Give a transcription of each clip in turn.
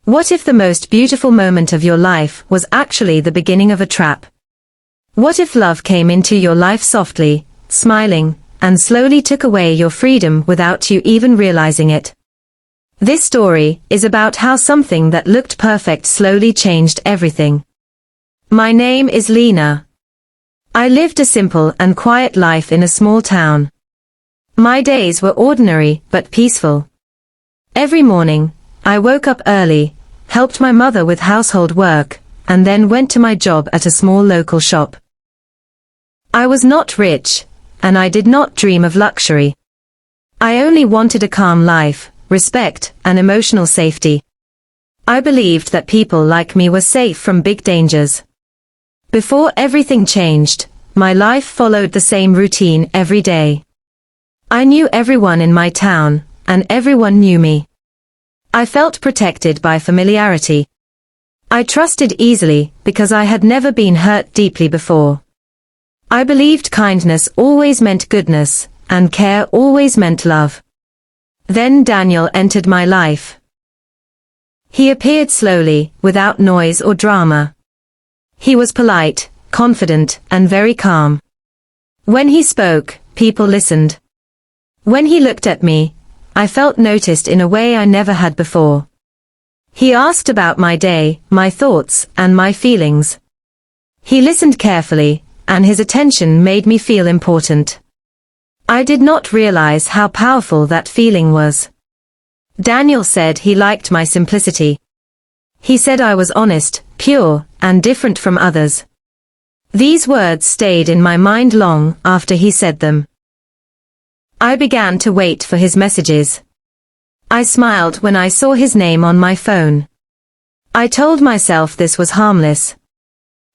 What if the most beautiful moment of your life was actually the beginning of a trap? What if love came into your life softly, smiling, and slowly took away your freedom without you even realizing it? This story is about how something that looked perfect slowly changed everything. My name is Lena. I lived a simple and quiet life in a small town. My days were ordinary but peaceful. Every morning, I woke up early, helped my mother with household work, and then went to my job at a small local shop. I was not rich, and I did not dream of luxury. I only wanted a calm life, respect, and emotional safety. I believed that people like me were safe from big dangers. Before everything changed, my life followed the same routine every day. I knew everyone in my town, and everyone knew me. I felt protected by familiarity. I trusted easily because I had never been hurt deeply before. I believed kindness always meant goodness, and care always meant love. Then Daniel entered my life. He appeared slowly, without noise or drama. He was polite, confident, and very calm. When he spoke, people listened. When he looked at me, I felt noticed in a way I never had before. He asked about my day, my thoughts, and my feelings. He listened carefully, and his attention made me feel important. I did not realize how powerful that feeling was. Daniel said he liked my simplicity. He said I was honest, pure, and different from others. These words stayed in my mind long after he said them. I began to wait for his messages. I smiled when I saw his name on my phone. I told myself this was harmless.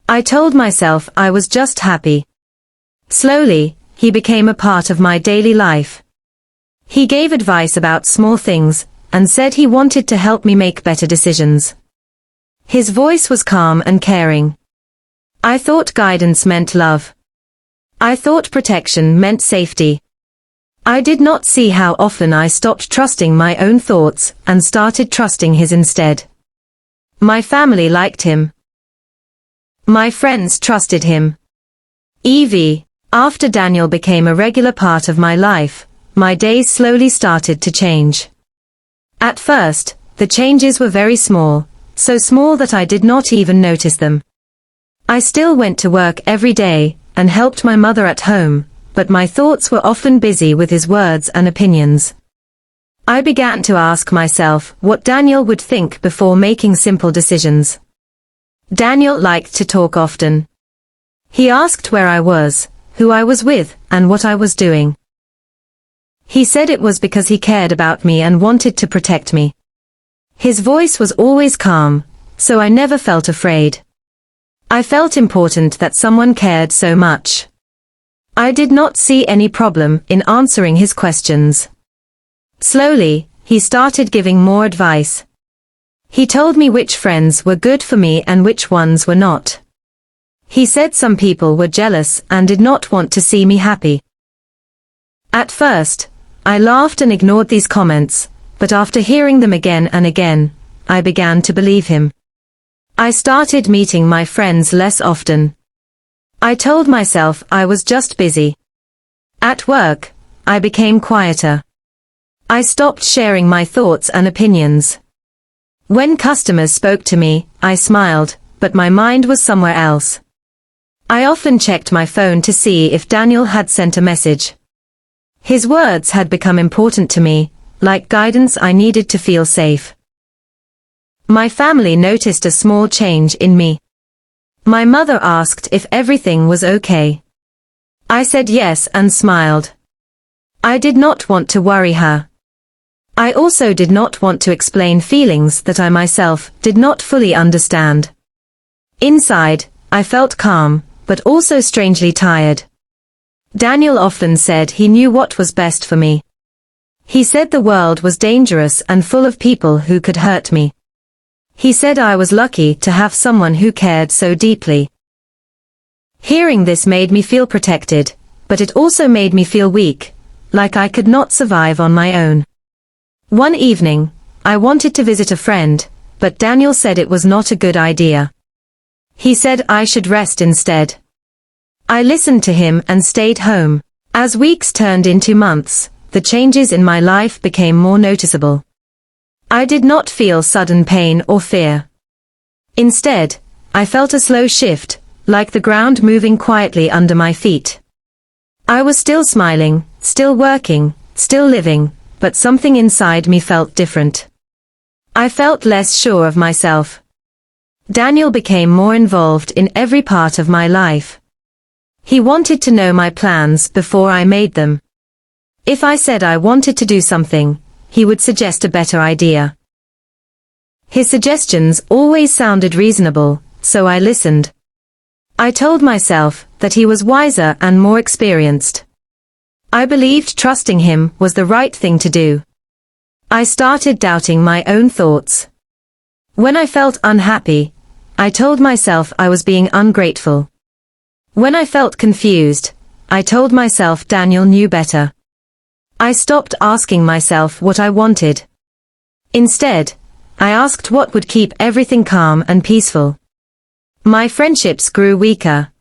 I told myself I was just happy. Slowly, he became a part of my daily life. He gave advice about small things, and said he wanted to help me make better decisions. His voice was calm and caring. I thought guidance meant love. I thought protection meant safety. I did not see how often I stopped trusting my own thoughts and started trusting his instead. My family liked him. My friends trusted him. After Daniel became a regular part of my life, my days slowly started to change. At first, the changes were very small, so small that I did not even notice them. I still went to work every day, and helped my mother at home, but my thoughts were often busy with his words and opinions. I began to ask myself what Daniel would think before making simple decisions. Daniel liked to talk often. He asked where I was, who I was with, and what I was doing. He said it was because he cared about me and wanted to protect me. His voice was always calm, so I never felt afraid. I felt important that someone cared so much. I did not see any problem in answering his questions. Slowly, he started giving more advice. He told me which friends were good for me and which ones were not. He said some people were jealous and did not want to see me happy. At first, I laughed and ignored these comments, but after hearing them again and again, I began to believe him. I started meeting my friends less often. I told myself I was just busy. At work, I became quieter. I stopped sharing my thoughts and opinions. When customers spoke to me, I smiled, but my mind was somewhere else. I often checked my phone to see if Daniel had sent a message. His words had become important to me, like guidance I needed to feel safe. My family noticed a small change in me. My mother asked if everything was okay. I said yes and smiled. I did not want to worry her. I also did not want to explain feelings that I myself did not fully understand. Inside, I felt calm, but also strangely tired. Daniel often said he knew what was best for me. He said the world was dangerous and full of people who could hurt me. He said I was lucky to have someone who cared so deeply. Hearing this made me feel protected, but it also made me feel weak, like I could not survive on my own. One evening, I wanted to visit a friend, but Daniel said it was not a good idea. He said I should rest instead. I listened to him and stayed home. As weeks turned into months, the changes in my life became more noticeable. I did not feel sudden pain or fear. Instead, I felt a slow shift, like the ground moving quietly under my feet. I was still smiling, still working, still living, but something inside me felt different. I felt less sure of myself. Daniel became more involved in every part of my life. He wanted to know my plans before I made them. If I said I wanted to do something, he would suggest a better idea. His suggestions always sounded reasonable, so I listened. I told myself that he was wiser and more experienced. I believed trusting him was the right thing to do. I started doubting my own thoughts. When I felt unhappy, I told myself I was being ungrateful. When I felt confused, I told myself Daniel knew better. I stopped asking myself what I wanted. Instead, I asked what would keep everything calm and peaceful. My friendships grew weaker.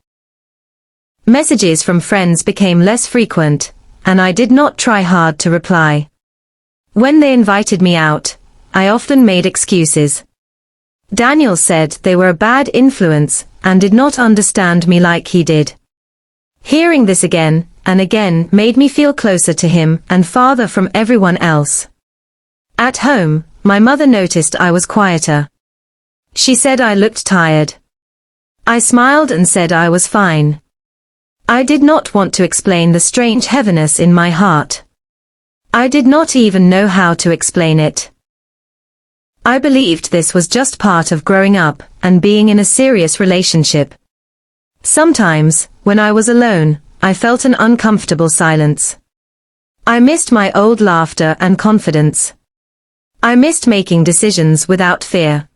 Messages from friends became less frequent, and I did not try hard to reply. When they invited me out, I often made excuses. Daniel said they were a bad influence and did not understand me like he did. Hearing this again and again made me feel closer to him and farther from everyone else. At home, my mother noticed I was quieter. She said I looked tired. I smiled and said I was fine. I did not want to explain the strange heaviness in my heart. I did not even know how to explain it. I believed this was just part of growing up and being in a serious relationship. Sometimes, when I was alone, I felt an uncomfortable silence. I missed my old laughter and confidence. I missed making decisions without fear.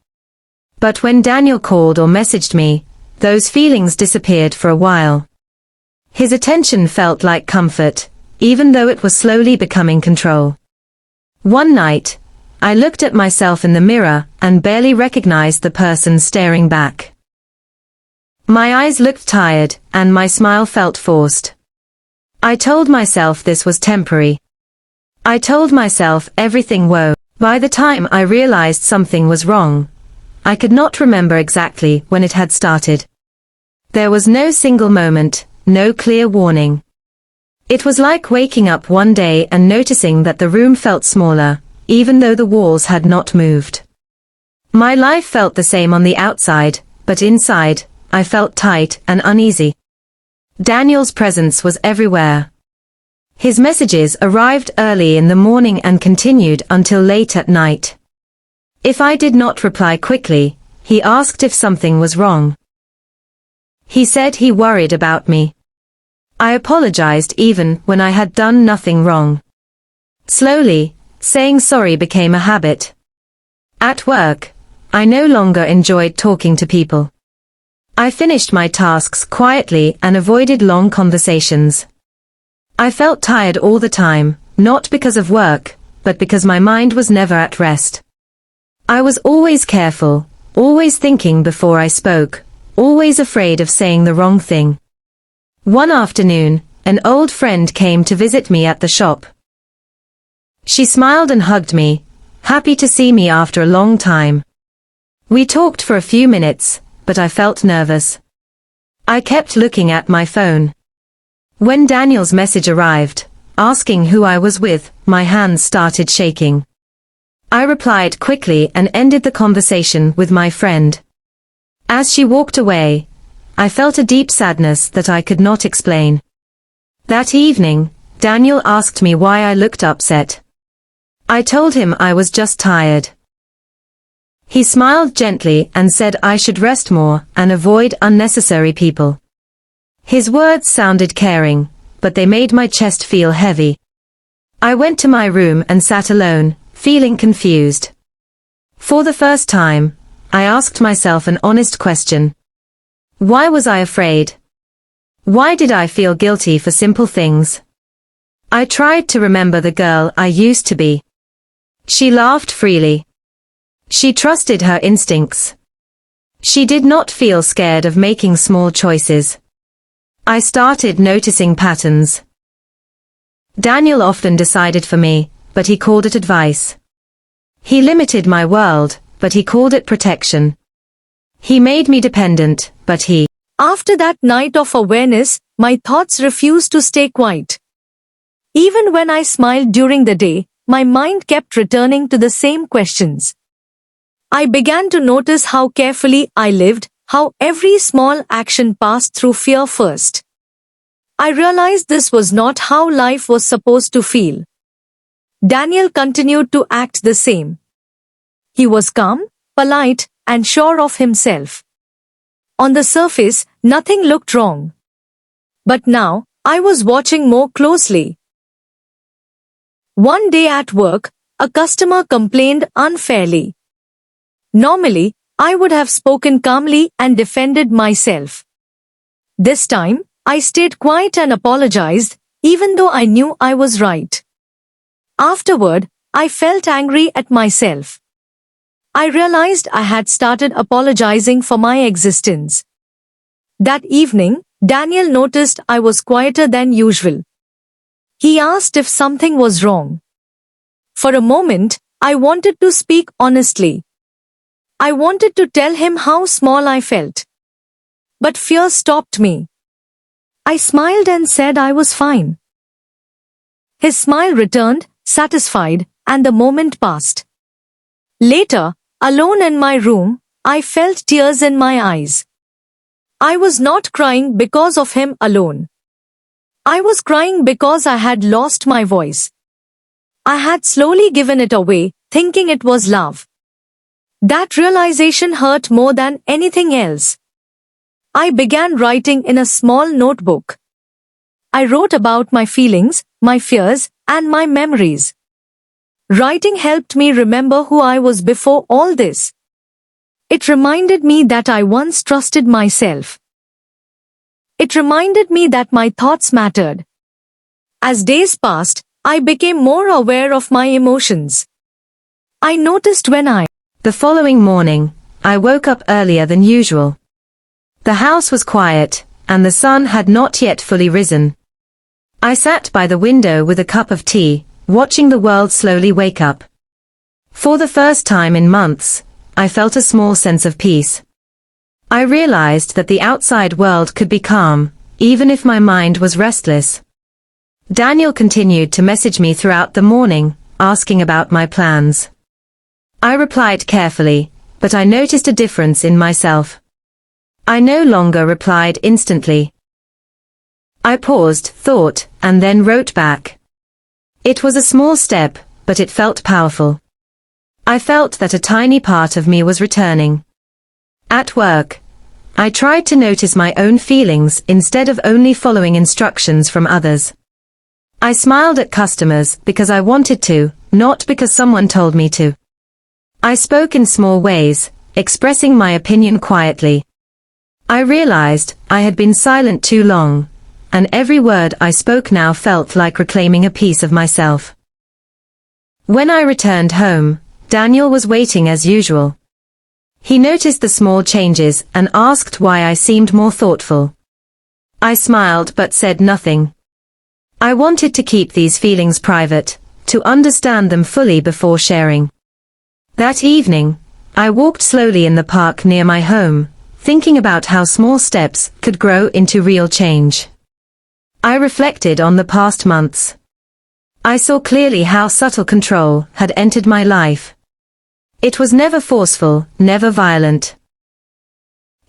But when Daniel called or messaged me, those feelings disappeared for a while. His attention felt like comfort, even though it was slowly becoming control. One night, I looked at myself in the mirror and barely recognized the person staring back. My eyes looked tired, and my smile felt forced. I told myself this was temporary. I told myself everything woe. By the time I realized something was wrong, I could not remember exactly when it had started. There was no single moment, no clear warning. It was like waking up one day and noticing that the room felt smaller, even though the walls had not moved. My life felt the same on the outside, but inside, I felt tight and uneasy. Daniel's presence was everywhere. His messages arrived early in the morning and continued until late at night. If I did not reply quickly, he asked if something was wrong. He said he worried about me. I apologized even when I had done nothing wrong. Slowly, saying sorry became a habit. At work, I no longer enjoyed talking to people. I finished my tasks quietly and avoided long conversations. I felt tired all the time, not because of work, but because my mind was never at rest. I was always careful, always thinking before I spoke, always afraid of saying the wrong thing. One afternoon, an old friend came to visit me at the shop. She smiled and hugged me, happy to see me after a long time. We talked for a few minutes, but I felt nervous. I kept looking at my phone. When Daniel's message arrived, asking who I was with, my hands started shaking. I replied quickly and ended the conversation with my friend. As she walked away, I felt a deep sadness that I could not explain. That evening, Daniel asked me why I looked upset. I told him I was just tired. He smiled gently and said I should rest more and avoid unnecessary people. His words sounded caring, but they made my chest feel heavy. I went to my room and sat alone, feeling confused. For the first time, I asked myself an honest question. Why was I afraid? Why did I feel guilty for simple things? I tried to remember the girl I used to be. She laughed freely. She trusted her instincts. She did not feel scared of making small choices. I started noticing patterns. Daniel often decided for me, but he called it advice. He limited my world, but he called it protection. He made me dependent, but he... After that night of awareness, my thoughts refused to stay quiet. Even when I smiled during the day, my mind kept returning to the same questions. I began to notice how carefully I lived, how every small action passed through fear first. I realized this was not how life was supposed to feel. Daniel continued to act the same. He was calm, polite, and sure of himself. On the surface, nothing looked wrong. But now, I was watching more closely. One day at work, a customer complained unfairly. Normally, I would have spoken calmly and defended myself. This time, I stayed quiet and apologized, even though I knew I was right. Afterward, I felt angry at myself. I realized I had started apologizing for my existence. That evening, Daniel noticed I was quieter than usual. He asked if something was wrong. For a moment, I wanted to speak honestly. I wanted to tell him how small I felt. But fear stopped me. I smiled and said I was fine. His smile returned, satisfied, and the moment passed. Later, alone in my room, I felt tears in my eyes. I was not crying because of him alone. I was crying because I had lost my voice. I had slowly given it away, thinking it was love. That realization hurt more than anything else. I began writing in a small notebook. I wrote about my feelings, my fears, and my memories. Writing helped me remember who I was before all this. It reminded me that I once trusted myself. It reminded me that my thoughts mattered. As days passed, I became more aware of my emotions. I noticed when The following morning, I woke up earlier than usual. The house was quiet, and the sun had not yet fully risen. I sat by the window with a cup of tea, watching the world slowly wake up. For the first time in months, I felt a small sense of peace. I realized that the outside world could be calm, even if my mind was restless. Daniel continued to message me throughout the morning, asking about my plans. I replied carefully, but I noticed a difference in myself. I no longer replied instantly. I paused, thought, and then wrote back. It was a small step, but it felt powerful. I felt that a tiny part of me was returning. At work, I tried to notice my own feelings instead of only following instructions from others. I smiled at customers because I wanted to, not because someone told me to. I spoke in small ways, expressing my opinion quietly. I realized I had been silent too long, and every word I spoke now felt like reclaiming a piece of myself. When I returned home, Daniel was waiting as usual. He noticed the small changes and asked why I seemed more thoughtful. I smiled but said nothing. I wanted to keep these feelings private, to understand them fully before sharing. That evening, I walked slowly in the park near my home, thinking about how small steps could grow into real change. I reflected on the past months. I saw clearly how subtle control had entered my life. It was never forceful, never violent.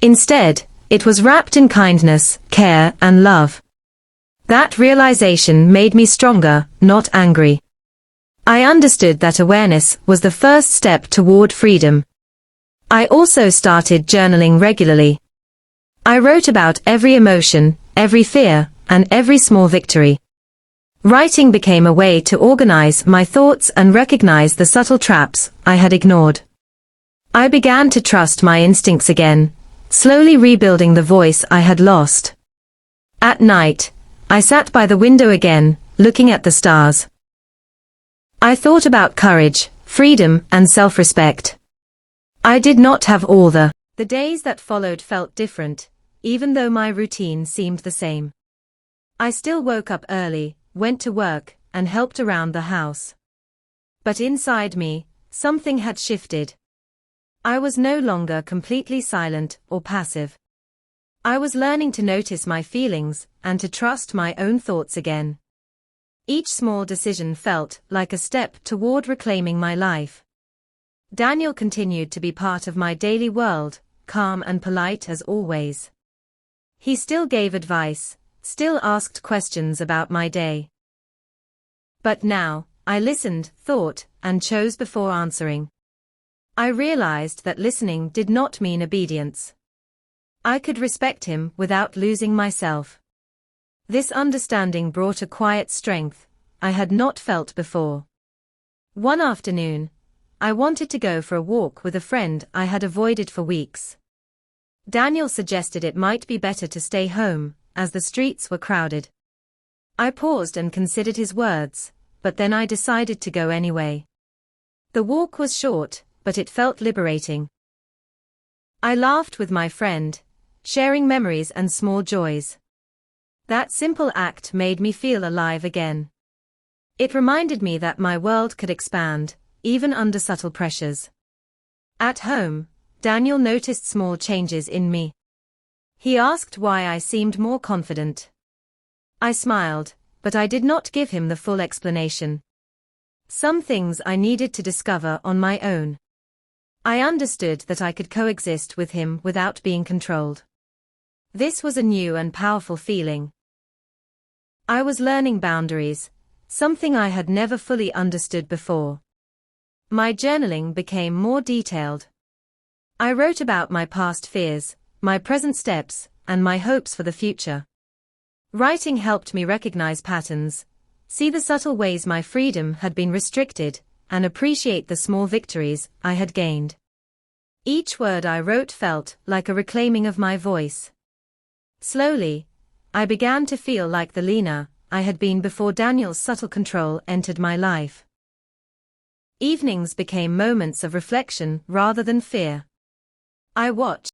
Instead, it was wrapped in kindness, care, and love. That realization made me stronger, not angry. I understood that awareness was the first step toward freedom. I also started journaling regularly. I wrote about every emotion, every fear, and every small victory. Writing became a way to organize my thoughts and recognize the subtle traps I had ignored. I began to trust my instincts again, slowly rebuilding the voice I had lost. At night, I sat by the window again, looking at the stars. I thought about courage, freedom, and self-respect. I did not have all the days that followed felt different, even though my routine seemed the same. I still woke up early, went to work, and helped around the house. But inside me, something had shifted. I was no longer completely silent or passive. I was learning to notice my feelings and to trust my own thoughts again. Each small decision felt like a step toward reclaiming my life. Daniel continued to be part of my daily world, calm and polite as always. He still gave advice, still asked questions about my day. But now, I listened, thought, and chose before answering. I realized that listening did not mean obedience. I could respect him without losing myself. This understanding brought a quiet strength I had not felt before. One afternoon, I wanted to go for a walk with a friend I had avoided for weeks. Daniel suggested it might be better to stay home, as the streets were crowded. I paused and considered his words, but then I decided to go anyway. The walk was short, but it felt liberating. I laughed with my friend, sharing memories and small joys. That simple act made me feel alive again. It reminded me that my world could expand, even under subtle pressures. At home, Daniel noticed small changes in me. He asked why I seemed more confident. I smiled, but I did not give him the full explanation. Some things I needed to discover on my own. I understood that I could coexist with him without being controlled. This was a new and powerful feeling. I was learning boundaries, something I had never fully understood before. My journaling became more detailed. I wrote about my past fears, my present steps, and my hopes for the future. Writing helped me recognize patterns, see the subtle ways my freedom had been restricted, and appreciate the small victories I had gained. Each word I wrote felt like a reclaiming of my voice. Slowly, I began to feel like the Lena I had been before Daniel's subtle control entered my life. Evenings became moments of reflection rather than fear. I watched